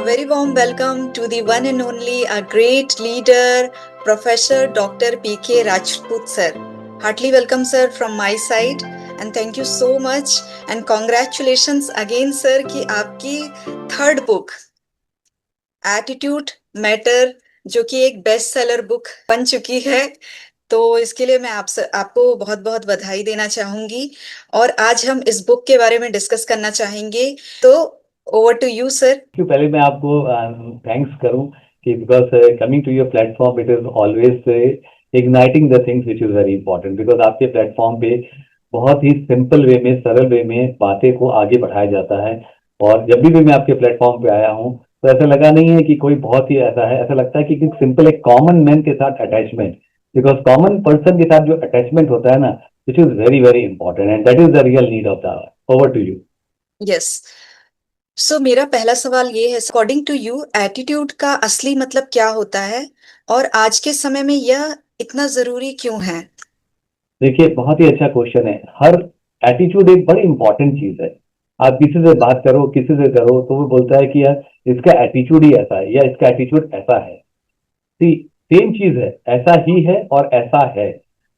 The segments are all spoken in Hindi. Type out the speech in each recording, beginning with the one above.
very warm welcome to the one and only, a great leader, Professor Dr. P.K. Rajput sir. Heartily welcome, sir, from my side, and thank you so much. And congratulations again, sir, कि आपकी थर्ड बुक एटीट्यूड मैटर, जो कि एक बेस्ट सेलर बुक बन चुकी है, तो इसके लिए मैं आपको बहुत बहुत बधाई देना चाहूंगी। और आज हम इस बुक के बारे में डिस्कस करना चाहेंगे, तो ओवर टू यू सर। क्यों पहले मैं आपको थैंक्स करूं कि because coming to your platform it is always igniting the things which is very important, because आपके प्लेटफॉर्म पे बहुत ही सिंपल वे में, सरल वे में बातें को आगे बढ़ाया जाता है। और जब भी मैं आपके प्लेटफॉर्म पे आया हूं तो ऐसा लगा नहीं है कि कोई बहुत ही ऐसा है, ऐसा लगता है कि सिंपल एक कॉमन मैन के साथ अटैचमेंट, बिकॉज कॉमन पर्सन के साथ जो अटैचमेंट होता है ना, which is very very important and that is the real need of the hour. Over to you. Yes, so मेरा पहला सवाल ये है, अकॉर्डिंग टू यू एटीट्यूड का असली मतलब क्या होता है और आज के समय में यह इतना जरूरी क्यों है? देखिए, बहुत ही अच्छा क्वेश्चन है। हर एटीट्यूड एक बड़ी इंपॉर्टेंट चीज है। आप किसी से बात करो, किसी से करो, तो वो बोलता है कि यार इसका एटीट्यूड ही ऐसा है या इसका एटीट्यूड ऐसा है। सी, सेम चीज है, ऐसा ही है और ऐसा है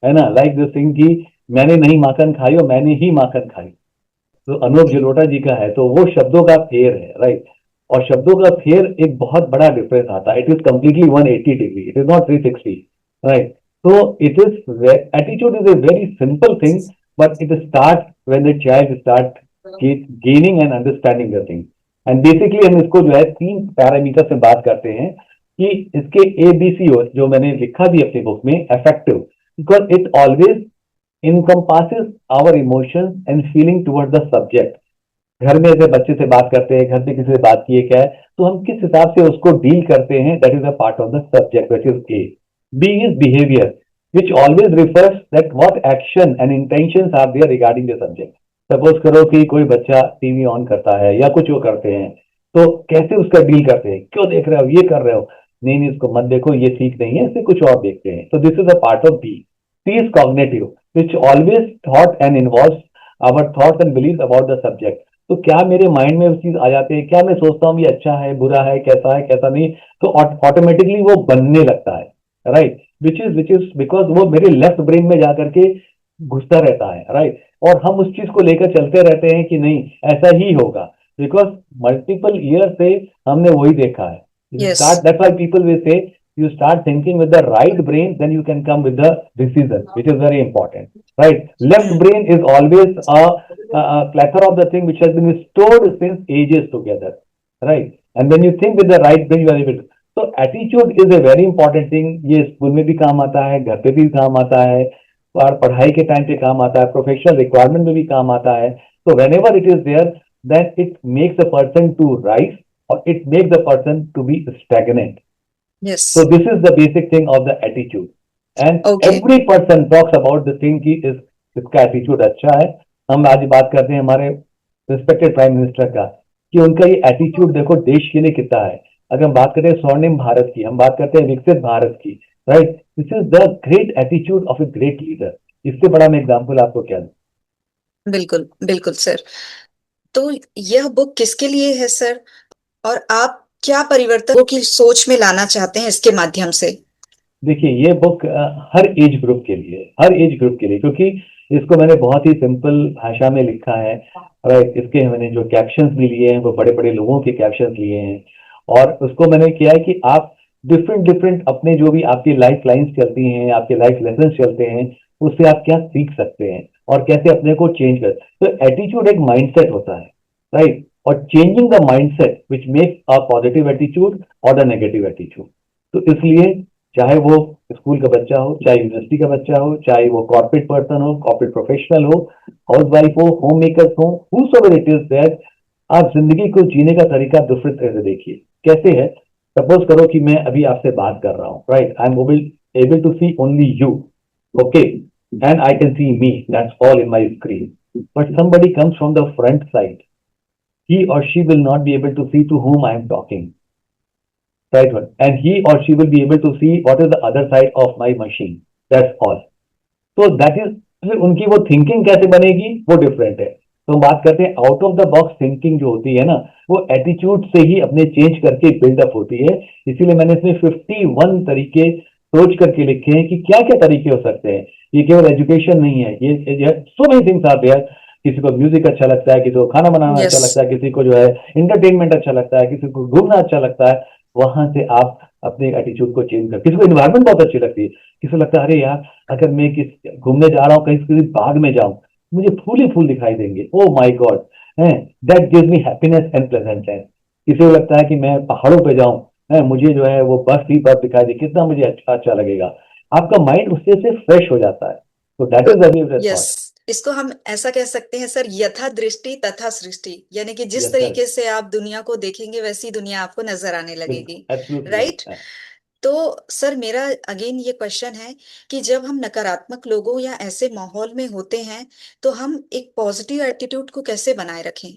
ना। लाइक दिस थिंग की मैंने नहीं माखन खाई और मैंने ही माखन खाई, तो अनूप जलोटा जी का है, तो वो शब्दों का फेर है, राइट। और शब्दों का फेर एक बहुत बड़ा डिफरेंस आता है। It is completely 180 degree, it is not 360, right. So it is attitude is a very simple thing, but it starts when the child start gaining and understanding the thing. And basically हम इसको जो है 3 पैरामीटर से बात करते हैं कि इसके ABC जो मैंने लिखा भी अपनी बुक में, effective, because it always encompasses our emotions and feeling towards the subject. घर में ऐसे बच्चे से बात करते हैं, घर में किसी से बात किए क्या है, तो हम किस हिसाब से उसको डील करते हैं, that is a part of the subject, which is A. B is behavior, which always refers that what action and intentions are there regarding the subject. Suppose करो कि कोई बच्चा टीवी ऑन करता है या कुछ वो करते हैं, तो कैसे उसका डील करते हैं, क्यों देख रहे हो, ये कर रहे हो, नहीं इसको मत देखो, ये ठीक नहीं है, इससे कुछ और देखते हैं। तो this is a part of B. C is cognitive, which always thought and involves our thoughts and beliefs about the subject. तो क्या मेरे माइंड में वो चीज आ जाते हैं, क्या मैं सोचता हूँ ये अच्छा है, बुरा है, कैसा नहीं, तो ऑटोमेटिकली वो बनने लगता है, राइट। विच इज बिकॉज वो मेरे लेफ्ट ब्रेन में जाकर के घुसता रहता है, राइट। और हम उस चीज को लेकर चलते रहते हैं कि नहीं ऐसा ही होगा, बिकॉज मल्टीपल ईयर से हमने वही देखा है। Yes. That's why people will say you start thinking with the right brain, then you can come with the decision, which is very important, right. Left brain is always a plethora of the thing which has been stored since ages together, right. And when you think with the right brain, you are able to. तो attitude is a very important thing. ये स्कूल में भी काम आता है, घर पे भी काम आता है, और पढ़ाई के टाइम पे काम आता है, प्रोफेशनल रिक्वायरमेंट में भी काम आता है। तो whenever it is there, then it makes a person to rise और it makes a person to be stagnant. Yes. So this is the basic thing of the attitude, and Okay. every person talks about the thing कि इसका एटीट्यूड अच्छा है। हम आज बात करते हैं हमारे रिस्पेक्टेड प्राइम मिनिस्टर का, कि उनका ये एटीट्यूड देखो देश के लिए कितना है। अगर हम बात करते हैं स्वर्णिम भारत की, हम बात करते हैं विकसित भारत की, right. This is the great attitude of a great leader. इससे बड़ा मैं एग्जाम्पल आपको क्या दूं? बिल्कुल बिल्कुल सर। तो यह बुक किसके लिए है सर, और आप क्या परिवर्तन की सोच में लाना चाहते हैं इसके माध्यम से? देखिए, ये बुक हर एज ग्रुप के लिए, क्योंकि इसको मैंने बहुत ही सिंपल भाषा में लिखा है, राइट। इसके मैंने जो कैप्शंस भी लिए हैं वो बड़े बड़े लोगों के कैप्शंस लिए हैं, और उसको मैंने किया है कि आप डिफरेंट अपने जो भी आपकी लाइफ लाइन्स चलती हैं, आपके लाइफ लेसन चलते हैं, उससे आप क्या सीख सकते हैं और कैसे अपने को चेंज कर। तो एटीट्यूड एक माइंडसेट होता है, राइट। और changing the mindset which makes a positive attitude और द नेगेटिव एटीट्यूड। तो इसलिए चाहे वो स्कूल का बच्चा हो, चाहे यूनिवर्सिटी का बच्चा हो, चाहे वो कॉर्पोरेट पर्सन हो, कॉर्पोरेट प्रोफेशनल हो, हाउस वाइफ हो, होम मेकर्स हो, whosoever it is that, आप जिंदगी को जीने का तरीका डिफरेंट तरह से देखिए। कैसे है, सपोज करो कि मैं अभी आपसे बात कर रहा हूँ, right. I am able to see only you, okay, and I can see me, that's all in my screen. But somebody comes from the front side, he or she will not be able to see to whom I am talking, right one, and he or she will be able to see what is the other side of my machine, that's all. So that is, उनकी वो थिंकिंग कैसे बनेगी वो डिफरेंट है। तो हम बात करते हैं out of the box thinking जो होती है ना, वो एटीट्यूड से ही अपने चेंज करके बिल्डअप होती है। इसीलिए मैंने इसमें 51 तरीके सोच करके लिखे हैं कि क्या क्या तरीके हो सकते हैं। ये केवल एजुकेशन नहीं है, ये so many things are there. किसी को म्यूजिक अच्छा लगता है, किसी को खाना बनाना अच्छा यस, लगता है, किसी को जो है इंटरटेनमेंट अच्छा लगता है, किसी को घूमना अच्छा लगता है। वहां से आप अपने एटीट्यूड को चेंज कर, किसी को इन्वायरमेंट बहुत अच्छी लगती है, किसी को लगता है अरे यार अगर मैं किस घूमने जा रहा हूँ कहीं किसी बाग में जाऊं, मुझे फूल ही फूल दिखाई देंगे, ओ माय गॉड, है that gives me happiness and pleasantness. किसी को लगता है कि मैं पहाड़ों पे जाऊं, है मुझे जो है वो बर्फ ही बर्फ दिखाई दे, कितना मुझे अच्छा लगेगा। आपका माइंड उससे से फ्रेश हो जाता है। तो दैट तो इज द यस, थॉट। इसको हम ऐसा कह सकते हैं सर, यथा दृष्टि तथा सृष्टि, यानी कि जिस यस सर, तरीके से आप दुनिया को देखेंगे वैसी दुनिया आपको नजर आने लगेगी। बिल्कुल एब्सोल्युटली राइट। राइट। तो सर मेरा अगेन ये क्वेश्चन है कि जब हम नकारात्मक लोगों या ऐसे माहौल में होते हैं तो हम एक पॉजिटिव एटीट्यूड को कैसे बनाए रखें?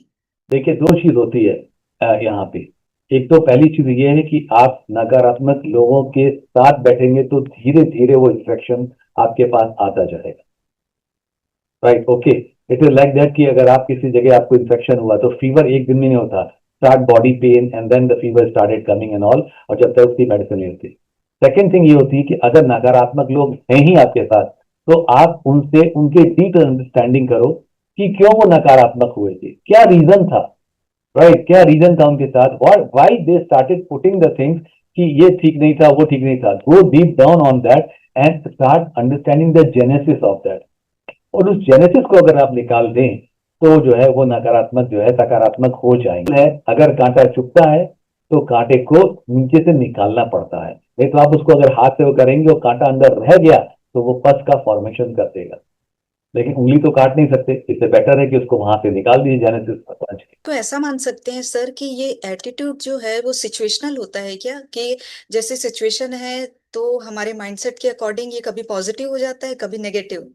देखिए दो चीज होती है यहाँ पे। एक तो पहली चीज ये है कि आप नकारात्मक लोगों के साथ बैठेंगे तो धीरे धीरे वो इंस्ट्रक्शन आपके पास आता जाएगा। Right, okay. It is like that कि अगर आप किसी जगह आपको इन्फेक्शन हुआ तो फीवर एक दिन में नहीं होता, start body pain and then the fever started coming and all, और जब तक उसकी मेडिसिन नहीं होती। सेकेंड थिंग ये होती है कि अगर नकारात्मक लोग हैं ही आपके साथ, तो आप उनसे उनके डीप अंडरस्टैंडिंग करो कि क्यों वो नकारात्मक हुए थे, क्या रीजन था। राइट, क्या रीजन था उनके साथ, why they started putting the things कि ये ठीक नहीं था, वो ठीक नहीं था। Go deep down on that and start understanding the genesis of that. और उस जेनेसिस को अगर आप निकाल दें तो जो है वो नकारात्मक जो है सकारात्मक हो जाएंगे। अगर कांटा चुभता है तो कांटे को नीचे से निकालना पड़ता है, नहीं तो आप उसको अगर हाथ से वो करेंगे और कांटा अंदर रह गया तो वो पस का फॉर्मेशन कर देगा। लेकिन उंगली तो काट नहीं सकते, इससे बेटर है कि उसको वहां से निकाल दीजिए जेनेसिस पहुंच के। तो ऐसा मान सकते हैं सर कि ये एटीट्यूड जो है वो सिचुएशनल होता है क्या, कि जैसे सिचुएशन है तो हमारे माइंडसेट के अकॉर्डिंग ये कभी पॉजिटिव हो जाता है कभी नेगेटिव?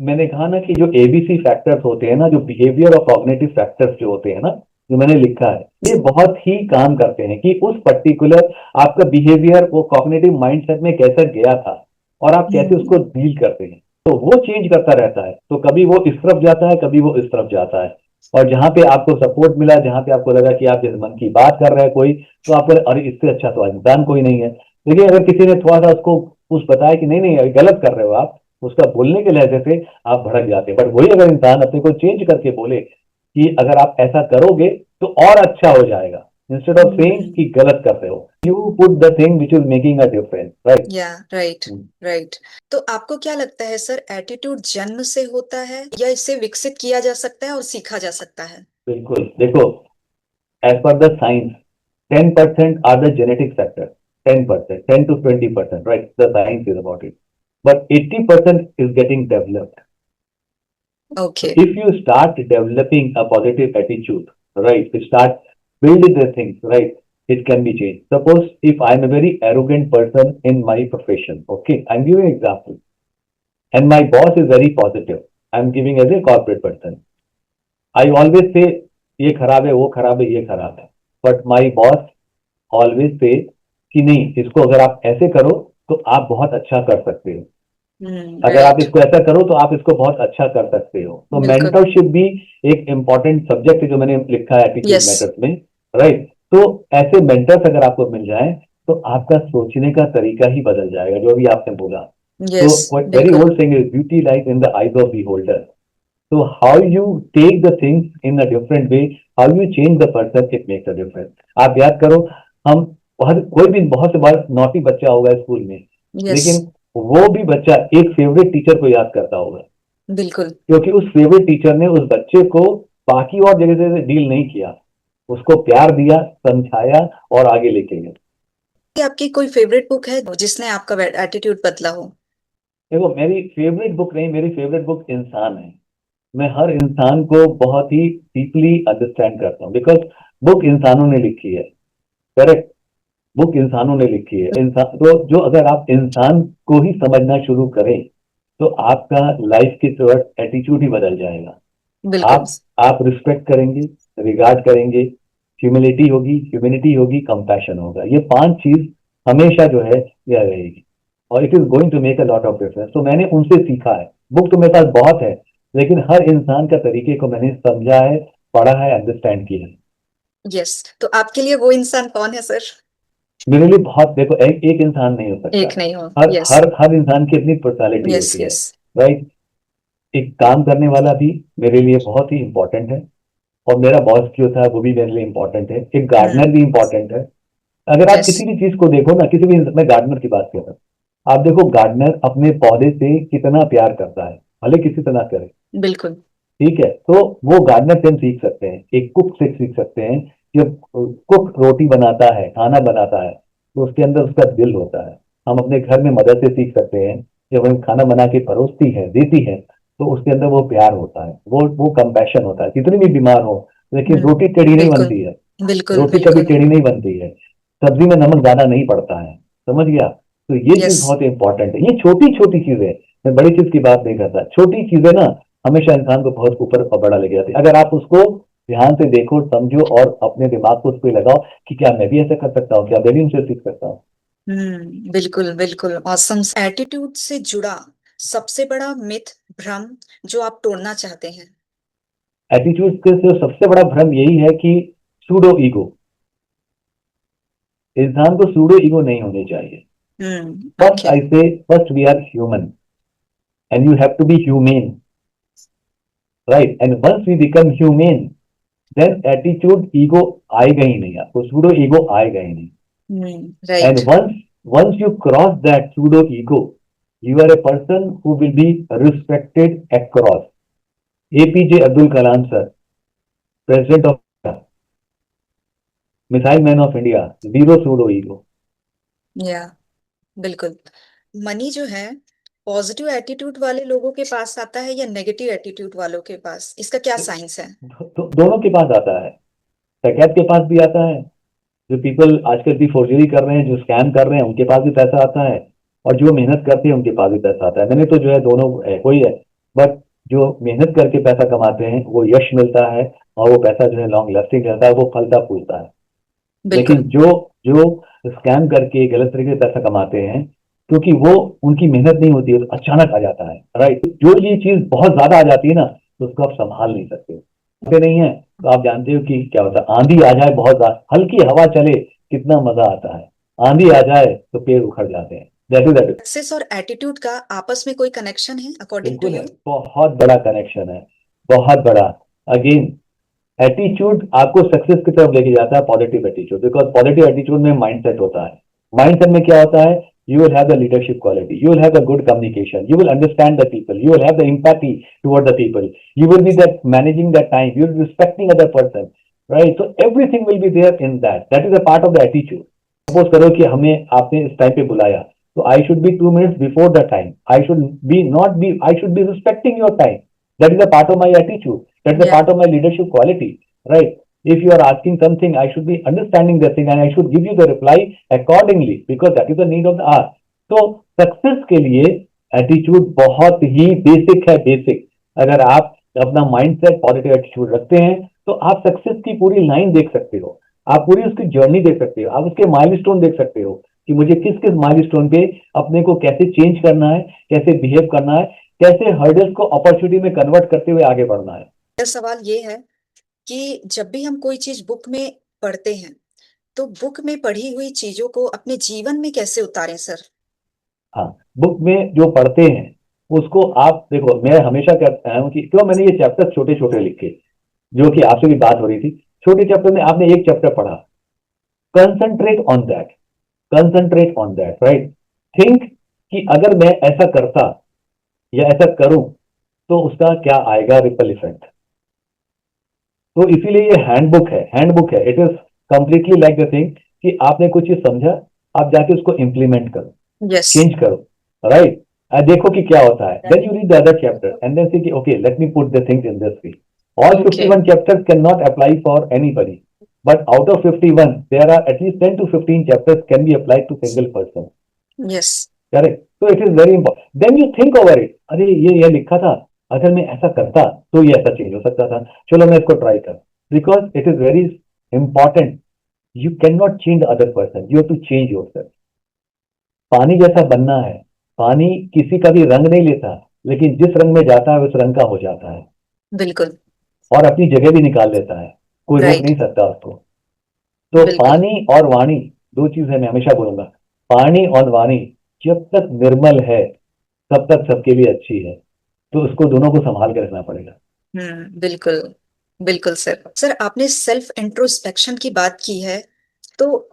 मैंने कहा ना कि जो एबीसी फैक्टर्स होते हैं ना, जो बिहेवियर और कॉग्निटिव फैक्टर्स जो होते हैं ना, जो मैंने लिखा है, ये बहुत ही काम करते हैं कि उस पर्टिकुलर आपका बिहेवियर वो कॉग्निटिव माइंडसेट में कैसा गया था और आप कैसे उसको हम्म। डील करते हैं। तो वो चेंज करता रहता है, तो कभी वो इस तरफ जाता है, कभी वो इस तरफ जाता है। और जहां पे आपको सपोर्ट मिला, जहां पे आपको लगा कि आप जिस मन की बात कर रहे हैं कोई, तो आप अरे इससे अच्छा तो इंसान कोई नहीं है। लेकिन अगर किसी ने थोड़ा सा उसको कुछ बताया कि नहीं नहीं अभी गलत कर रहे हो आप, उसका बोलने के लहजे से आप भड़क जाते हैं। बट वही अगर इंसान अपने को चेंज करके बोले कि अगर आप ऐसा करोगे तो और अच्छा हो जाएगा, इंस्टेड ऑफ सेइंग हम्म। कि गलत कर रहे हो, you put the thing which is making a difference, right. या राइट, राइट। तो आपको क्या लगता है सर, एटीट्यूड जन्म से होता है या इसे विकसित किया जा सकता है और सीखा जा सकता है? बिल्कुल, देखो, as per the science 10% are the genetic factor, 10%, 10 to 20%, right? The science is about it. But 80% is getting developed. So okay. if you start developing a positive attitude, right, you start building the things, right, it can be changed. Suppose if I'm a very arrogant person in my profession, okay, I'm giving an example, and my boss is very positive. I'm giving as a corporate person. I always say, ये खराब है, वो खराब है, ये खराब है. But my boss always say कि नहीं, इसको अगर आप ऐसे करो तो आप बहुत अच्छा कर सकते हो, अगर आप राइट। इसको ऐसा करो तो आप इसको बहुत अच्छा कर सकते हो। तो बिल्कुल। मेंटरशिप भी एक इंपॉर्टेंट सब्जेक्ट है जो मैंने लिखा है एटीट्यूड यस। मैटर्स में, राइट। तो ऐसे मेंटर्स अगर आपको मिल जाए तो आपका सोचने का तरीका ही बदल जाएगा, जो अभी आपने बोला। यस। तो वेरी बिल्कुल। Old saying is beauty lies in the eyes of the holder. तो how you take the things in a different way, how you change the person, it makes a difference. आप याद करो, हम कोई भी बहुत से बार नॉटी बच्चा होगा स्कूल में, यस। लेकिन वो भी बच्चा एक फेवरेट टीचर को याद करता होगा, बिल्कुल। क्योंकि उस फेवरेट टीचर ने उस बच्चे को बाकी और जगह से डील नहीं किया, उसको प्यार दिया, समझाया और आगे लेके गया। कि आपकी कोई फेवरेट बुक है जिसने आपका एटीट्यूड बदला हो? देखो, मेरी फेवरेट बुक नहीं, मेरी फेवरेट बुक इंसान है। मैं हर इंसान को बहुत ही डीपली अंडरस्टैंड करता हूँ, बिकॉज बुक इंसानों ने लिखी है, करेक्ट। बुक इंसानों ने लिखी है, इंसान तो जो अगर आप इंसान को ही समझना शुरू करें तो आपका लाइफ के टुवर्ड्स एटीट्यूड ही बदल जाएगा। बिल्कुल। आप रिस्पेक्ट करेंगे, रिगार्ड करेंगे, ह्यूमिलिटी होगी, ह्यूमिनिटी होगी, कंपैशन होगा। ये 5 चीज हमेशा जो है यह रहेगी और it is going to make a lot of difference. तो मैंने उनसे सीखा है। बुक तो मेरे पास बहुत है, लेकिन हर इंसान का तरीके को मैंने समझा है, पढ़ा है, अंडरस्टैंड किया है। यस, तो आपके लिए वो इंसान कौन है सर? मेरे लिए बहुत, देखो, एक इंसान नहीं हो सकता। एक नहीं हो। हर यस। हर हर इंसान की अपनी पर्सनालिटी यस। होती है, यस। राइट। एक काम करने वाला भी मेरे लिए बहुत ही इंपॉर्टेंट है, और मेरा बॉस जो था वो भी मेरे लिए इंपॉर्टेंट है। एक गार्डनर भी इंपॉर्टेंट है। अगर आप यस। किसी भी चीज को देखो ना, किसी भी, मैं गार्डनर की बात कर रहा हूँ, आप देखो गार्डनर अपने पौधे से कितना प्यार करता है, भले किसी से ना करे, बिल्कुल। ठीक है। तो वो गार्डनर से हम सीख सकते हैं, एक कुक से सीख सकते हैं। जब कुक रोटी बनाता है, खाना बनाता है, तो उसके अंदर उसका दिल होता है। हम अपने घर में मदर से सीख सकते हैं, जब हम खाना बना के परोसती है, देती है, तो उसके अंदर वो प्यार होता है, वो कंपैशन होता है। कितनी भी बीमार हो, लेकिन रोटी टेढ़ी नहीं बिल्कुल बनती है। बिल्कुल रोटी कभी बिल्कुल। टेढ़ी नहीं बनती है। सब्जी में नमक ज्यादा नहीं पड़ता है, समझ गया। तो ये यस। चीज बहुत इंपॉर्टेंट है। ये छोटी छोटी चीजें, मैं बड़ी चीज की बात नहीं करता, छोटी चीजें ना हमेशा इंसान को बहुत ऊपर और बड़ा लेके जाती है। अगर आप उसको ध्यान से देखो, समझो, और अपने दिमाग को उस पर लगाओ कि क्या मैं भी ऐसा कर सकता हूँ, क्या मैं भी उनसे सीख सकता हूँ। बिल्कुल बिल्कुल ऑसम। एटीट्यूड से जुड़ा सबसे बड़ा मिथ, भ्रम जो आप तोड़ना चाहते हैं? एटीट्यूड के से सबसे बड़ा भ्रम यही है कि सूडो ईगो। इंसान को सूडो ईगो नहीं होनी चाहिए। First okay. I say, first we are human, and you have to be humane, right. And once we become humane, then attitude ego आएगा ही नहीं, आपको सूडो ईगो आएगा ही नहीं। Right. And once you cross that pseudo ego, you are a person who will be respected across. APJ Abdul Kalam sir, President of India, Missile Man of India, zero pseudo ego. या बिल्कुल। मनी जो है, पॉजिटिव एटीट्यूड वाले लोगों के पास आता है या नेगेटिव एटीट्यूड वालों के पास? इसका क्या साइंस है? दोनों के पास आता है। डकैत के पास भी आता है। जो पीपल आजकल भी फोर्जरी कर रहे हैं, जो स्कैम कर रहे हैं, उनके पास भी पैसा आता है। और जो मेहनत करते हैं उनके पास भी पैसा आता है। मैंने तो जो है दोनों है, कोई है। बट जो मेहनत करके पैसा कमाते हैं वो यश मिलता है, और वो पैसा जो है लॉन्ग लास्टिंग रहता है, वो फलता फूलता है। लेकिन बिल्कुल। जो जो स्कैम करके गलत तरीके से पैसा कमाते हैं, क्योंकि वो उनकी मेहनत नहीं होती है, तो अचानक आ जाता है, राइट। जो ये चीज बहुत ज्यादा आ जाती है ना, तो उसको आप संभाल नहीं सकते, नहीं है। तो आप जानते हो कि क्या होता है, आंधी आ जाए बहुत ज्यादा, हल्की हवा चले, कितना मजा आता है। आंधी आ जाए तो पेड़ उखड़ जाते हैं। दैट। सक्सेस और एटीट्यूड का आपस में कोई कनेक्शन है अकॉर्डिंग टू बिल्कुल है, यू? बहुत बड़ा कनेक्शन है, बहुत बड़ा। अगेन, एटीट्यूड आपको सक्सेस की तरफ लेके जाता है, positive attitude, because positive attitude में माइंडसेट होता है। माइंडसेट में क्या होता है, you will have the leadership quality, you will have the good communication, you will understand the people, you will have the empathy toward the people, you will be that managing that time, you will be respecting other person, right? So everything will be there in that. That is a part of the attitude. Suppose करो कि हमें आपने इस टाइम पे बुलाया, तो I should be 2 minutes before the time, I should be not be, I should be respecting your time. That is a part of my attitude, that is a या part of my leadership quality, right. If you are asking something, I should be understanding the thing and I should give you the reply accordingly because that is the need of the hour. तो सक्सेस के लिए एटीट्यूड बहुत ही बेसिक है, बेसिक। अगर आप अपना माइंडसेट पॉजिटिव एटीट्यूड रखते हैं, तो आप सक्सेस की पूरी लाइन देख सकते हो, आप पूरी उसकी जर्नी देख सकते हो, आप उसके माइलस्टोन देख सकते हो कि मुझे किस किस माइलस्टोन पे अपने को कैसे चेंज करना है, कैसे बिहेव करना है, कैसे हर्डल्स को अपॉर्चुनिटी में कन्वर्ट करते हुए आगे बढ़ना है। मेरा सवाल ये है कि जब भी हम कोई चीज बुक में पढ़ते हैं, तो बुक में पढ़ी हुई चीजों को अपने जीवन में कैसे उतारें सर? हाँ, बुक में जो पढ़ते हैं उसको आप देखो, मैं हमेशा कहता हूँ कि क्यों मैंने ये चैप्टर छोटे छोटे लिखे, जो कि आपसे भी बात हो रही थी। छोटे चैप्टर में आपने एक चैप्टर पढ़ा, concentrate on that, concentrate on that, right. Think कि अगर मैं ऐसा करता या ऐसा करूं, तो उसका क्या आएगा रिपल इफेक्ट। तो इसीलिए ये हैंडबुक है, हैंडबुक है। It is completely like the thing कि आपने कुछ चीज समझा, आप जाके उसको इंप्लीमेंट करो, यस। चेंज करो, राइट। देखो कि क्या होता है, then you read the other chapter and then say कि okay let me put the things in this way. All okay. 51 chapters cannot apply for anybody, but out of 51 there are at least 10 to 15 chapters can be applied to single person, yes. correct? So it is very important, then you think over it, अरे ये लिखा था, अगर मैं ऐसा करता तो ये ऐसा चेंज हो सकता था, चलो मैं इसको ट्राई कर। Because it is very important, you can not change other person, you have to change yourself. पानी जैसा बनना है, पानी किसी का भी रंग नहीं लेता, लेकिन जिस रंग में जाता है उस रंग का हो जाता है बिल्कुल। और अपनी जगह भी निकाल लेता है, कोई रोक राइट। नहीं सकता उसको। तो बिल्कुल। पानी और वाणी दो चीज है, मैं हमेशा बोलूंगा, पानी और वाणी जब तक निर्मल है तब तक सबके लिए अच्छी है, तो उसको दोनों को संभाल के रखना पड़ेगा। बिल्कुल। बिल्कुल सर। सर आपने सेल्फ इंट्रोस्पेक्शन की बात की है, तो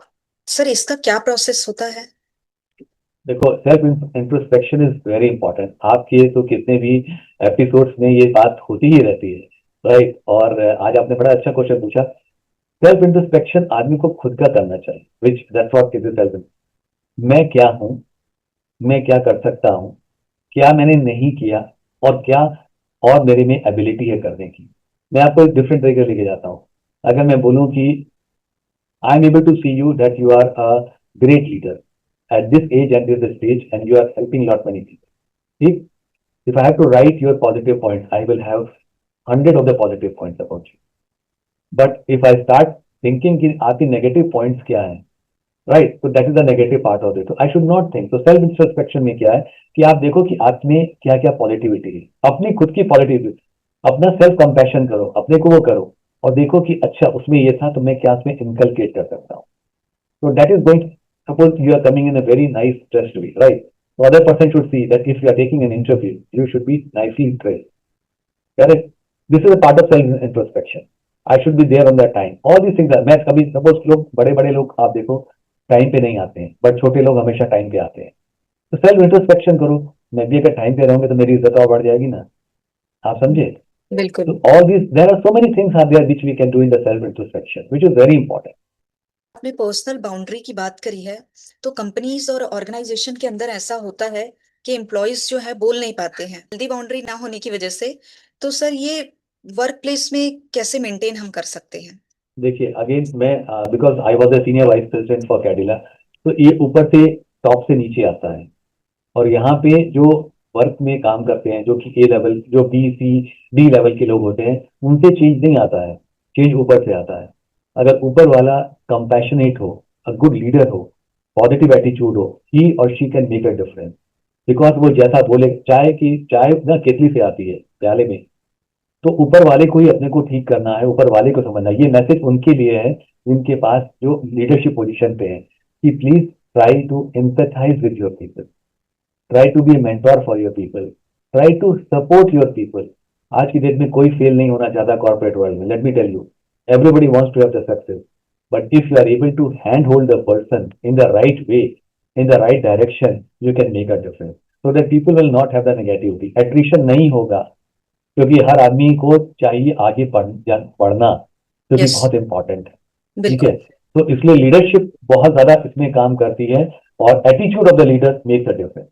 सर इसका क्या प्रोसेस होता है? देखो, self introspection is very important. आपके तो कितने भी एपिसोड्स में ये बात होती ही रहती है, राइट। और आज आपने बड़ा अच्छा क्वेश्चन पूछा। सेल्फ इंट्रोस्पेक्शन आदमी को खुद का करना चाहिए, विच दैट्स व्हाट इज सेल्फ। मैं क्या हूँ, मैं क्या कर सकता हूँ, क्या मैंने नहीं किया, और क्या और मेरे में एबिलिटी है करने की। मैं आपको एक डिफरेंट तरीके से लेके जाता हूँ। अगर मैं बोलूँ कि I am able to see you that you are a great leader at this age and this stage, and you are helping lot many people. If I have to write your positive points, I will have hundred of the positive points about you. But if I start thinking कि आपके negative points क्या हैं, right? So that is the negative part of it. So I should not think. So self introspection में क्या है कि आप देखो कि आप में क्या क्या पॉजिटिविटी है, अपनी खुद की पॉजिटिविटी, अपना सेल्फ कंपैशन करो, अपने को वो करो और देखो कि अच्छा उसमें ये था तो मैं क्या उसमें इनकलकेट कर सकता हूँ. So that is going to, suppose you are coming in a very nice dressed way, right? The other person should see that if you are taking an interview, you should be nicely dressed. Correct? This is a part of self introspection. I should be there on that time. All these things are, मैं कभी सपोज लोग बड़े बड़े लोग आप देखो टाइम पे नहीं आते हैं, बट छोटे लोग हमेशा टाइम पे आते हैं. तो सेल्फ इंट्रोस्पेक्शन करो. मैं भी अगर टाइम पे रहूंगा तो मेरी इज्जत और बढ़ जाएगी ना. आप समझे? बिल्कुल। तो all these, there are so many things are there which we can do in the self introspection, which is very important. आपने पर्सनल बाउंड्री की बात करी है, तो कंपनीज और ऑर्गेनाइजेशन के अंदर ऐसा होता है कि एम्प्लॉयज जो है बोल नहीं पाते हैं हेल्दी बाउंड्री ना होने की वजह से। तो सर ये वर्क प्लेस में कैसे मेंटेन हम कर सकते हैं? देखिए अगेन मैं, because I was a senior vice president for Cadila, तो ये ऊपर से टॉप से नीचे आता है. और यहाँ पे जो वर्क में काम करते हैं, जो कि ए लेवल, जो बी सी डी लेवल के लोग होते हैं, उनसे चेंज नहीं आता है, चेंज ऊपर से आता है. अगर ऊपर वाला कंपैशनेट हो, अ गुड लीडर हो, पॉजिटिव एटीट्यूड हो, ही और she can make a difference. Because वो जैसा बोले, चाय ना केतली से आती है प्याले में, तो ऊपर वाले को ही अपने को ठीक करना है, ऊपर वाले को समझना है. ये मैसेज उनके लिए है जिनके पास जो लीडरशिप पोजीशन पे है, कि please try to empathise with your people, try to be a mentor for your people, try to support your people. आज की डेट में कोई फेल नहीं होना चाहता कॉर्पोरेट वर्ल्ड में. Let me tell you, everybody wants to have the success, but if you are able to hand hold the person in the right way, in the right direction, you can make a difference, so that people will not have the negativity. Attrition नहीं होगा, क्योंकि हर आदमी को चाहिए आगे पढ़ना, जो कि यस। बहुत इंपॉर्टेंट है. ठीक है? बिल्कुल। तो इसलिए लीडरशिप बहुत ज्यादा इसमें काम करती है, और attitude of the leader makes a difference.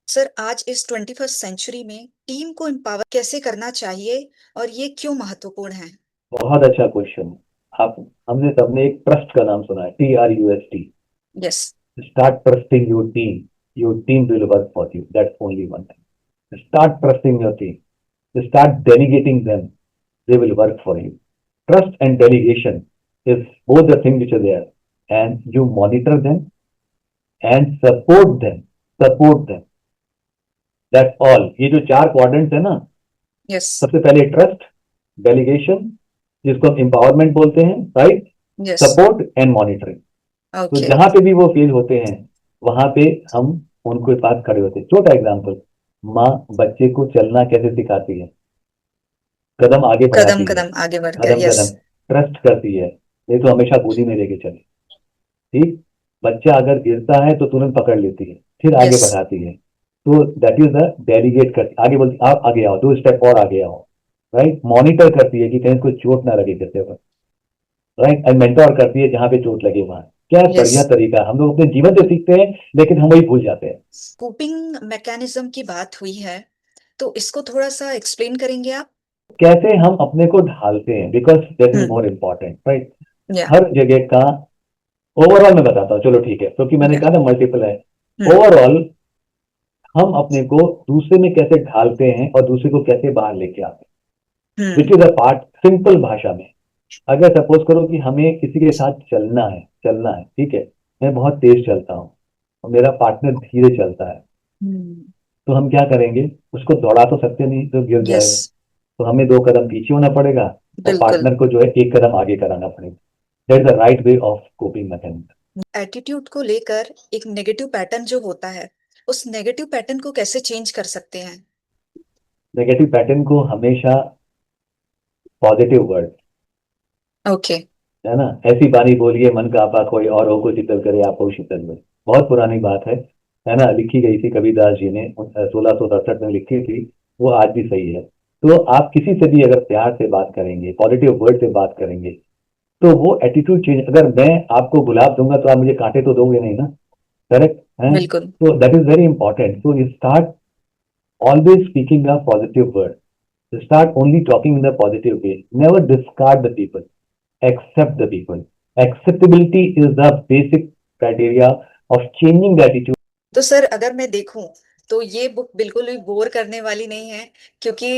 Sir आज इस 21st सेंचुरी में टीम को एम्पावर कैसे करना चाहिए और ये क्यों महत्वपूर्ण है? बहुत अच्छा क्वेश्चन. आप, हमने सबने एक ट्रस्ट का नाम सुना है, TRUST. Yes. Start trusting your team will work for you. That's only one thing. Start trusting your team, start delegating them, they will work for you. Trust and delegation is both the things which are there, and you monitor them and support them. That's all. ये जो चार क्वाड्रेंट्स है ना, यस। सबसे पहले ट्रस्ट, डेलीगेशन, जिसको हम एम्पावरमेंट बोलते हैं, right, yes. Support and monitoring. तो ओके। जहां पे भी वो फेल होते हैं, वहां पे हम उनके पास खड़े होते हैं. छोटा एग्जाम्पल, माँ बच्चे को चलना कैसे सिखाती है? कदम आगे कदम बढ़ाती है, कदम आगे बढ़कर। कदम यस। कदम ट्रस्ट करती है, नहीं तो हमेशा गोदी में लेके चले. ठीक. बच्चा अगर गिरता है तो तुरंत पकड़ लेती है, फिर आगे यस। बढ़ाती है. तो दैट इज द डेलीगेट करती, आगे बोलती आप आगे आओ, दो स्टेप और आगे आओ. राइट. मॉनिटर करती है कि कहीं कोई चोट ना लगे गिरते वक्त. राइट. एंड मेंटोर करती है जहां पे चोट लगे वहां. क्या यस। बढ़िया तरीका. हम लोग अपने जीवन से सीखते हैं, लेकिन हम वही भूल जाते हैं. कोपिंग मैकेनिज्म की बात हुई है, तो इसको थोड़ा सा एक्सप्लेन करेंगे आप? कैसे हम अपने को ढालते हैं, because that is hmm. More important, right. या। हर जगह का ओवरऑल मैं बताता हूँ, चलो ठीक है, क्योंकि मैंने या। कहा ना मल्टीपल है. हम्म। ओवरऑल हम अपने को दूसरे में कैसे ढालते हैं और दूसरे को कैसे बाहर लेके आते हैं, which hmm. Is a part. Simple भाषा में, अगर सपोज करो कि हमें किसी के साथ चलना है, ठीक है. मैं बहुत तेज चलता हूँ और मेरा पार्टनर धीरे चलता है, हम्म। तो हम क्या करेंगे, उसको दौड़ा तो सकते नहीं, तो गिर यस, जाएगा। तो हमें 2 कदम पीछे होना पड़ेगा और बिल्कुल। पार्टनर को जो है 1 कदम आगे कराना पड़ेगा। That is the right way of coping mechanism. Attitude को लेकर एक नेगेटिव पैटर्न जो होता है, उस नेगेटिव पैटर्न को कैसे चेंज कर सकते हैं? नेगेटिव पैटर्न को हमेशा पॉजिटिव वर्ड, ओके। है ना, ऐसी बानी बोलिए मन का आपा कोई और हो को शीतल करे आप हो शीतल में। बहुत पुरानी बात है ना, लिखी गई थी कबीरदास जी ने 1667 में लिखी थी। वो आज भी सही है। तो आप किसी से भी अगर प्यार से बात करेंगे, पॉजिटिव वर्ड से बात करेंगे, तो वो एटीट्यूड चेंज। अगर मैं आपको गुलाब दूंगा तो आप मुझे कांटे तो दोगे नहीं ना, करेक्ट है। बिल्कुल। तो that is very important. So you start always speaking a positive word. Start only talking in the positive way. Never discard the people. Accept the people. Acceptability is the basic criteria of changing the attitude. तो सर अगर मैं देखूं तो ये बुक बिल्कुल भी बोर करने वाली नहीं है, क्योंकि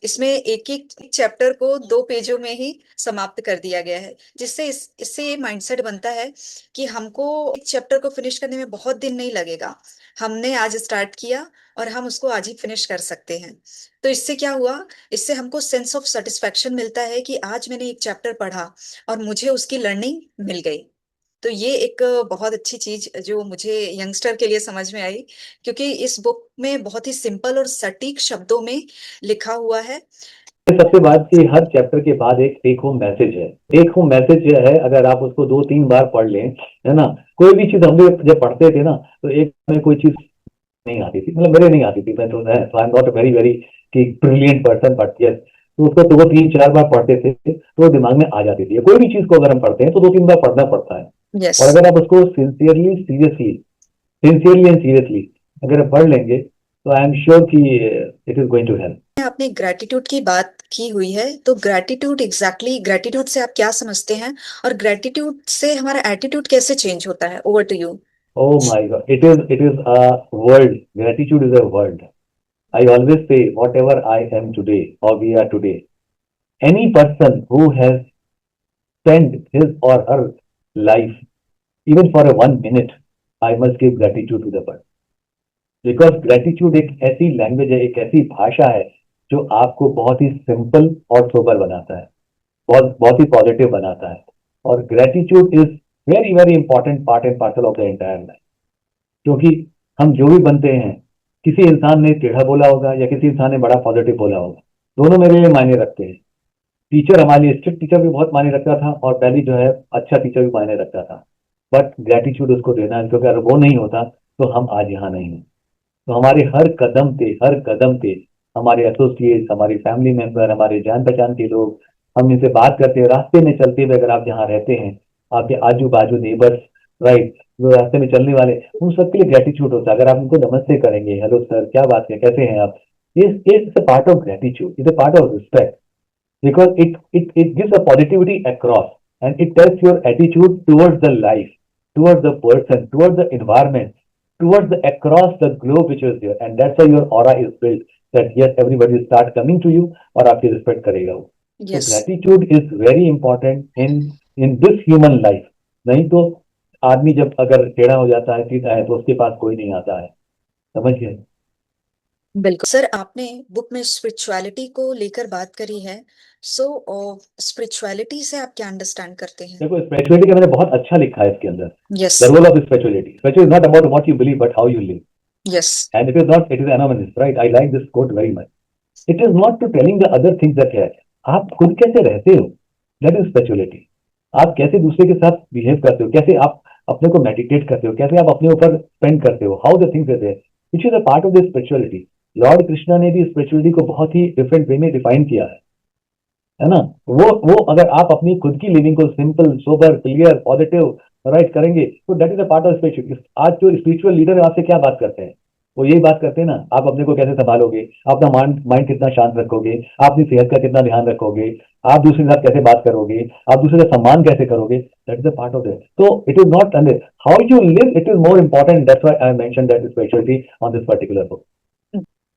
इसमें एक एक चैप्टर को 2 पेजों में ही समाप्त कर दिया गया है, जिससे इससे ये माइंडसेट बनता है कि हमको एक चैप्टर को फिनिश करने में बहुत दिन नहीं लगेगा। हमने आज स्टार्ट किया और हम उसको आज ही फिनिश कर सकते हैं। तो इससे क्या हुआ, इससे हमको सेंस ऑफ सेटिस्फेक्शन मिलता है कि आज मैंने एक चैप्टर पढ़ा और मुझे उसकी लर्निंग मिल गई। तो ये एक बहुत अच्छी चीज जो मुझे यंगस्टर के लिए समझ में आई, क्योंकि इस बुक में बहुत ही सिंपल और सटीक शब्दों में लिखा हुआ है। सबसे बात की हर चैप्टर के बाद एक टेक होम मैसेज है। टेक होम मैसेज है, अगर आप उसको 2-3 बार पढ़ लें, है ना। कोई भी चीज हम लोग जब पढ़ते थे ना, तो एक में कोई चीज नहीं आती थी, मतलब मेरे नहीं आती थी। मैं तो I am not a very very कि ब्रिलियंट पर्सन, बट यस, तो उसको तो वो 3-4 बार पढ़ते थे तो वो दिमाग में आ जाती थी। कोई भी चीज को अगर हम पढ़ते हैं तो 2-3 बार पढ़ना पड़ता है। यस। और अगर आप उसको सिंसियरली एंड सीरियसली अगर आप पढ़ लेंगे, तो आई एम श्योर कि it is going to help. आपने ग्रेटिट्यूड की बात की हुई है, तो ग्रेटिट्यूड एग्जैक्टली ग्रेटिट्यूड से आप क्या समझते हैं, और ग्रेटिट्यूड से हमारा एटीट्यूड कैसे चेंज होता है? Over to you. Oh my God, it is a word. Gratitude is a word. I always say, whatever I am today or we are today, any person who has spent his or her life, even for a 1 minute, I must give gratitude to the person. Because gratitude एक ऐसी लैंग्वेज है, एक ऐसी भाषा है जो आपको बहुत ही सिंपल और सोबर बनाता है, बहुत बहुत ही पॉजिटिव बनाता है। और gratitude is very very important part and parcel of the entire life. क्योंकि हम जो भी बनते हैं, किसी इंसान ने टेढ़ा बोला होगा या किसी इंसान ने बड़ा पॉजिटिव बोला होगा, दोनों मेरे लिए मायने रखते हैं। टीचर, हमारे लिए स्ट्रिक्ट टीचर भी बहुत मायने रखता था, और पहली जो है अच्छा टीचर भी मायने रखता था। बट ग्रेटिट्यूड उसको देना है, क्योंकि अगर वो नहीं होता तो हम आज यहाँ नहीं हैं। तो हमारे हर कदम पे हमारे एसोसिएट्स, हमारी फैमिली मेंबर, हमारे जान पहचान के लोग, हम इनसे बात करते हैं, रास्ते में चलते हुए अगर आप जहाँ रहते हैं, आपके आजू बाजू नेबर्स, राइट, जो रास्ते में चलने वाले, उन सबके लिए ग्रेटिट्यूड होता है। अगर आप उनको नमस्ते करेंगे, हेलो सर, क्या बात है, कैसे हैं आप, is a part of gratitude, is a part of respect. because it gives a positivity across, and it tells your attitude towards the life, towards the person, towards the environment, towards the across the globe which is there, and that's why your aura is built, that yes, everybody will start coming to you और आपकी रिस्पेक्ट करेगा वो। तो yes. Gratitude is very important in this human life. नहीं तो आदमी जब अगर टेढ़ा हो जाता है, सीधा है, तो उसके पास कोई नहीं आता है, समझ गए। बिल्कुल सर, आपने बुक में स्पिरिचुअलिटी को लेकर बात करी है। सो स्पिरिचुअलिटी से आप क्या अंडरस्टैंड करते हैं? देखो, स्पिरिचुअलिटी का मैंने बहुत अच्छा लिखा है इसके अंदर। Yes. The role of spirituality, spirituality is not about what you believe but how you live, yes. and it is not, it is anonymous, right? I like this quote very much. It is not to telling the other things that है, आप खुद कैसे रहते हो, that is spirituality। आप कैसे दूसरे के साथ बिहेव करते हो, कैसे आप अपने को मेडिटेट करते हो, कैसे आप अपने ऊपर स्पेंड करते हो, how the things are there, which is a part of the spirituality. Lord Krishna ने भी स्पिरिचुअलिटी को बहुत ही डिफरेंट वे में डिफाइन किया है ना। वो अगर आप अपनी खुद की लिविंग को simple, sober, clear, positive, right करेंगे, तो that is a part of spiritual. आज जो स्पिरिचुअल लीडर आपसे क्या बात करते हैं, वो यही बात करते हैं ना, आप अपने को कैसे संभालोगे, अपना माइंड कितना शांत रखोगे, आप अपनी सेहत का कितना ध्यान रखोगे, आप दूसरे के साथ कैसे बात करोगे, आप दूसरे का सम्मान कैसे करोगे, that is a part of it. तो it is not how you live, it is more important. That's why I mention that spirituality on this particular book.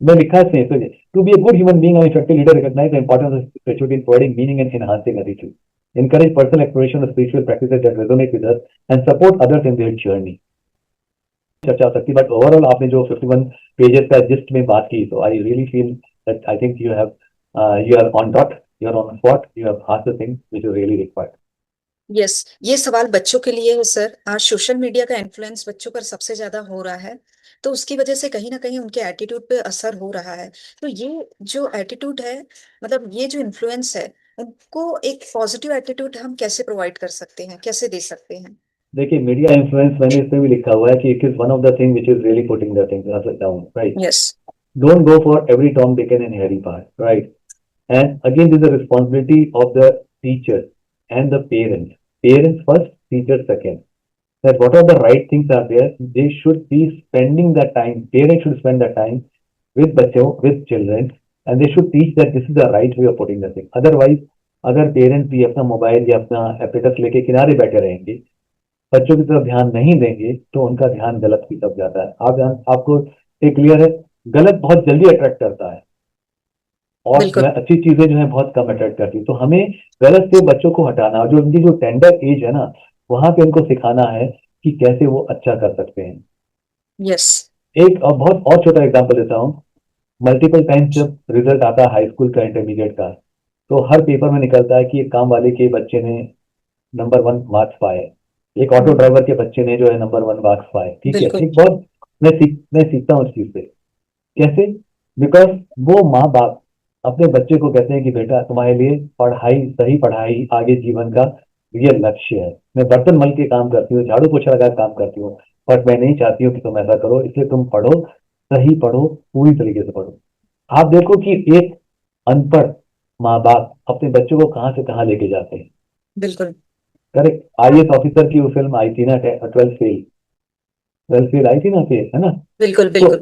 मैं लिखा है इसमें, to be a good human being and effective leader recognise the importance of spirituality in providing meaning and enhancing attitude, encourage personal exploration of spiritual practices that resonate with us, and support others in their journey. चर्चा हो सकती है, बट ओवरऑल आपने जो 51 पेजेस का जिस्ट में बात की, तो I really feel that I think you are on dot, you are on spot, you have asked the thing which is really required. Yes, ये सवाल बच्चों के लिए है सर। आज सोशल मीडिया का इन्फ्लुएंस बच्चों पर सबसे ज्यादा हो रहा है, तो उसकी वजह से कहीं ना कहीं उनके एटीट्यूड पे असर हो रहा है। तो ये जो एटीट्यूड है, मतलब ये जो इन्फ्लुएंस है, उनको एक पॉजिटिव एटीट्यूड हम कैसे प्रोवाइड कर सकते हैं, कैसे दे सकते हैं? देखिए, मीडिया इन्फ्लुएंस मैंने इसमें भी लिखा हुआ है कि it is one of the thing which is really putting the things down, right? Yes. Don't go for every Tom, Dick, and Harry part, right? And again, this is the responsibility of the teacher and the parents. Parents first, teachers second. That what are the right things are there, they should be spending the time. Parents should spend the time with बच्चों, with children, and they should teach that this is the right way of putting the thing. Otherwise, अगर पेरेंट्स भी अपना मोबाइल या अपना एपरेटस लेके किनारे बैठे रहेंगे, बच्चों की तरफ ध्यान नहीं देंगे, तो उनका ध्यान गलत की तरफ जाता है। आपको एक क्लियर है, गलत बहुत जल्दी अट्रैक्ट करता है और जो बिल्कुल। है अच्छी चीजें जो है बहुत कम अट्रैक्ट करती है। तो हमें गलत से बच्चों को हटाना, जो उनकी जो टेंडर एज है ना, वहां पे उनको सिखाना है कि कैसे वो अच्छा कर सकते हैं। यस। एक और बहुत और छोटा एग्जांपल देता हूँ। मल्टीपल टाइम्स जब रिजल्ट आता है हाई स्कूल का, इंटरमीडिएट का, तो हर पेपर में निकलता है कि एक काम वाले के बच्चे ने नंबर 1 मार्क्स पाए, एक ऑटो ड्राइवर के बच्चे ने जो है नंबर 1 मार्क्स पाए। ठीक है, बिल्कुल। एक बहुत मैं सीखता हूँ उस चीज से। कैसे? बिकॉज वो माँ बाप अपने बच्चे को कहते हैं कि बेटा, तुम्हारे लिए पढ़ाई, सही पढ़ाई आगे जीवन का ये लक्ष्य है। मैं बर्तन मल के काम करती हूँ, झाड़ू पोछा लगा काम करती हूँ, बट मैं नहीं चाहती हूँ कि तुम ऐसा करो, इसलिए तुम पढ़ो, सही पढ़ो, पूरी तरीके से पढ़ो। आप देखो कि एक अनपढ़ माँ बाप अपने बच्चों को कहाँ से कहाँ लेके जाते हैं। बिल्कुल। करेक्ट। IAS ऑफिसर की वो फिल्म आई थी ना, 12 फेल आई थी ना, फिर है ना? बिल्कुल। तो बिल्कुल।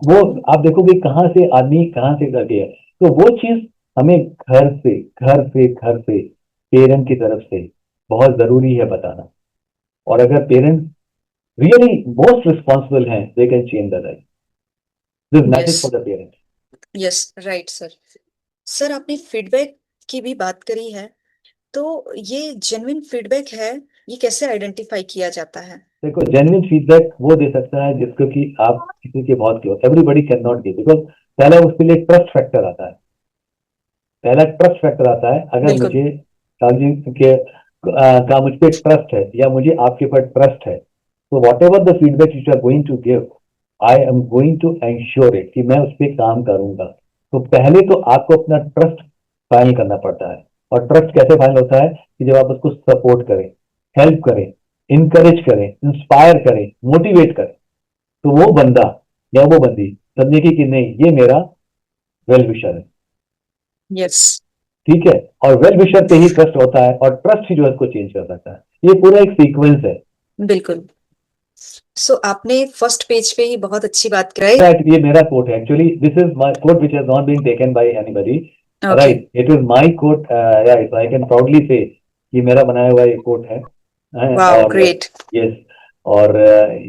वो आप देखोगे कहाँ से आदमी कहाँ से करके है। तो वो चीज हमें घर से पेरेंट की तरफ से बहुत जरूरी है बताना। और अगर पेरेंट्स रियली मोस्ट रिस्पॉन्सिबल हैं, they can change the life. This message yes. For the parents. Yes, right sir. Sir, आपने फीडबैक की भी बात करी है, तो ये जेन्युइन फीडबैक है, ये कैसे आइडेंटिफाई किया जाता है? देखो, जेन्युइन फीडबैक वो दे सकता है जिसको कि आप किसी के बहुत close, everybody can not give, because पहला उसके लिए ट्रस्ट फैक्टर आता है। पहला ट्रस्ट फैक्टर आता है। अगर बिल्कुल। मुझे सालजी के का मुझ पर ट्रस्ट है या मुझे आपके ऊपर ट्रस्ट है, तो whatever the feedback you are going to give, I am going to ensure it कि मैं उस पर काम करूंगा। तो पहले तो आपको अपना ट्रस्ट फाइनल करना पड़ता है। और ट्रस्ट कैसे फाइनल होता है? कि जब आप उसको सपोर्ट करें, हेल्प करें, इंकरेज करें, इंस्पायर करें, मोटिवेट करें, तो वो बंदा या वो बंदी समझेगी कि नहीं, ये मेरा वेल विशर है। यस। ठीक है। और वेल विशर पे ही ट्रस्ट होता है, और ट्रस्ट ही जो है उसको चेंज कर सकता है। ये पूरा एक सीक्वेंस है। बिल्कुल। सो आपने फर्स्ट पेज पे ही बहुत अच्छी बात कराई। ये मेरा कोट है actually, this is my quote which has not been taken by anybody, okay. Right? It is my quote, I can proudly say ये मेरा बनाया हुआ एक कोट है। वाओ, और ग्रेट। यस, और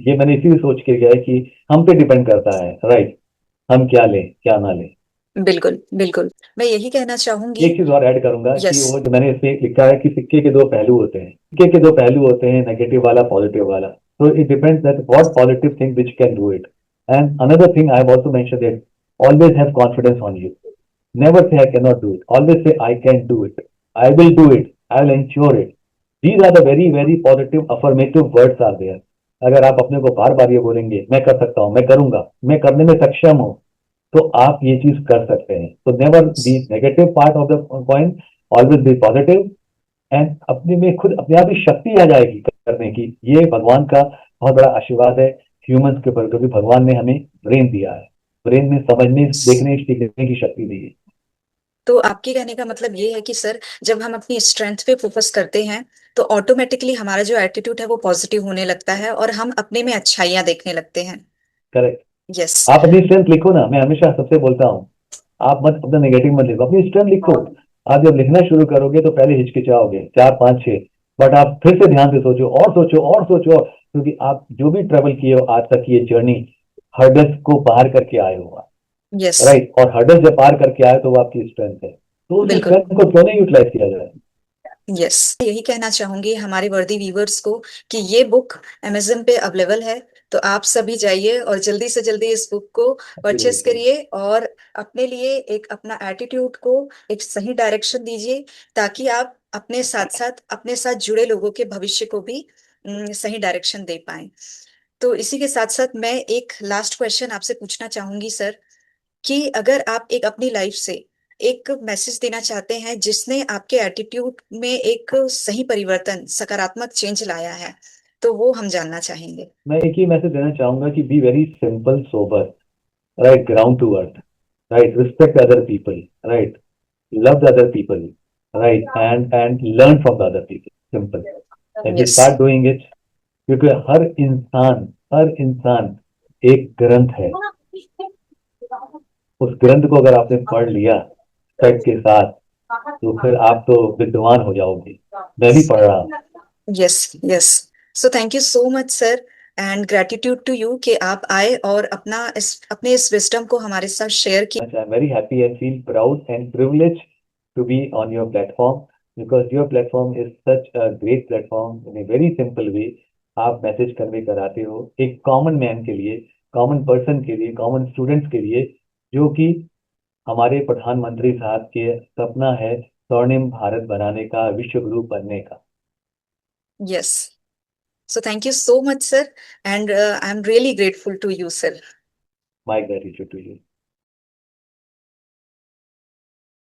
ये मैंने इसी सोच के किया है कि हम पे डिपेंड करता है, राइट? हम क्या लें क्या ना लें। बिल्कुल। बिल्कुल, मैं यही कहना चाहूंगी। एक चीज और ऐड करूंगा कि यस। वो जो मैंने इसमें लिखा है कि सिक्के के दो पहलू होते हैं। सिक्के के दो पहलू होते हैं, नेगेटिव वाला, पॉजिटिव वाला। So it depends that what positive thing which can do it. And another thing I have also mentioned that always have confidence on you. Never say I cannot do it. Always say I can do it. I will do it. I will ensure it. These are the very very positive affirmative words are there. अगर आप अपने को बार बार ये बोलेंगे, मैं कर सकता हूँ, मैं करूंगा, मैं करने में सक्षम हूँ, तो आप ये चीज कर सकते हैं। तो never be negative part of the point, always be positive. And अपने में खुद अपने आप ही शक्ति आ जाएगी करने की। ये भगवान का बहुत बड़ा आशीर्वाद है ह्यूमंस के ऊपर, क्योंकि भगवान ने हमें ब्रेन दिया है। ब्रेन में समझने, देखने, सीखने की शक्ति दी है। तो आपके कहने का मतलब ये है कि सर, जब हम अपनी स्ट्रेंथ पे फोकस करते हैं, तो ऑटोमेटिकली हमारा जो एटीट्यूड है वो पॉजिटिव होने लगता है और हम अपने में अच्छाइयां देखने लगते हैं। करेक्ट। यस। आप अपनी स्ट्रेंथ लिखो ना, मैं हमेशा सबसे बोलता हूँ, आप मत अपना नेगेटिव मत लिखो, अपनी स्ट्रेंथ लिखो। आप जब लिखना शुरू करोगे तो पहले हिचकिचाओगे, 4 5 6, बट आप फिर से ध्यान से सोचो और सोचो और सोचो, क्योंकि आप जो भी ट्रेवल किए हो आज तक की ये जर्नी, हर्डल्स को पार करके आए हो, यस। राइट? और हर्डल्स जब पार करके आए तो वो आपकी स्ट्रेंथ है। तो उस बिल्कुल। स्ट्रेंथ को क्यों नहीं यूटिलाइज किया जाए? यस, यही कहना चाहूंगी हमारे वर्दी व्यूवर्स को कि ये बुक अमेजन पे अवेलेबल है, तो आप सभी जाइए और जल्दी से जल्दी इस बुक को परचेस Absolutely. करिए और अपने लिए एक अपना एटीट्यूड को एक सही डायरेक्शन दीजिए, ताकि आप अपने साथ साथ अपने साथ जुड़े लोगों के भविष्य को भी सही डायरेक्शन दे पाए। तो इसी के साथ साथ मैं एक लास्ट क्वेश्चन आपसे पूछना चाहूंगी सर, कि अगर आप एक अपनी लाइफ से एक मैसेज देना चाहते हैं जिसने आपके एटीट्यूड में एक सही परिवर्तन, सकारात्मक चेंज लाया है, तो वो हम जानना चाहेंगे। मैं एक ही मैसेज देना चाहूंगा कि be very simple sober, right, ground to earth, right, respect other people, right, love the other people, right, and learn from the other people, simple. If you yes. Start doing it, क्योंकि हर इंसान एक ग्रंथ है। उस ग्रंथ को अगर आपने पढ़ लिया तर्क के साथ, तो फिर आप तो विद्वान हो जाओगे। मैं भी पढ़ रहा हूँ। Yes, yes. So thank you so much sir, and gratitude to you कि आप आए और अपने इस विजडम को हमारे साथ शेयर किया। I'm very happy and feel proud and privileged to be on your platform, because your platform is such a great platform in a very simple way. आप मैसेज कन्वे कराते हो एक कॉमन मैन के लिए, कॉमन पर्सन के लिए, कॉमन स्टूडेंट्स के लिए, जो कि हमारे प्रधानमंत्री साहब के सपना है स्वर्णिम भारत बनाने का, विश्व गुरु बनने का। Yes. So thank you so much sir, and I am really grateful to you sir. My gratitude to you.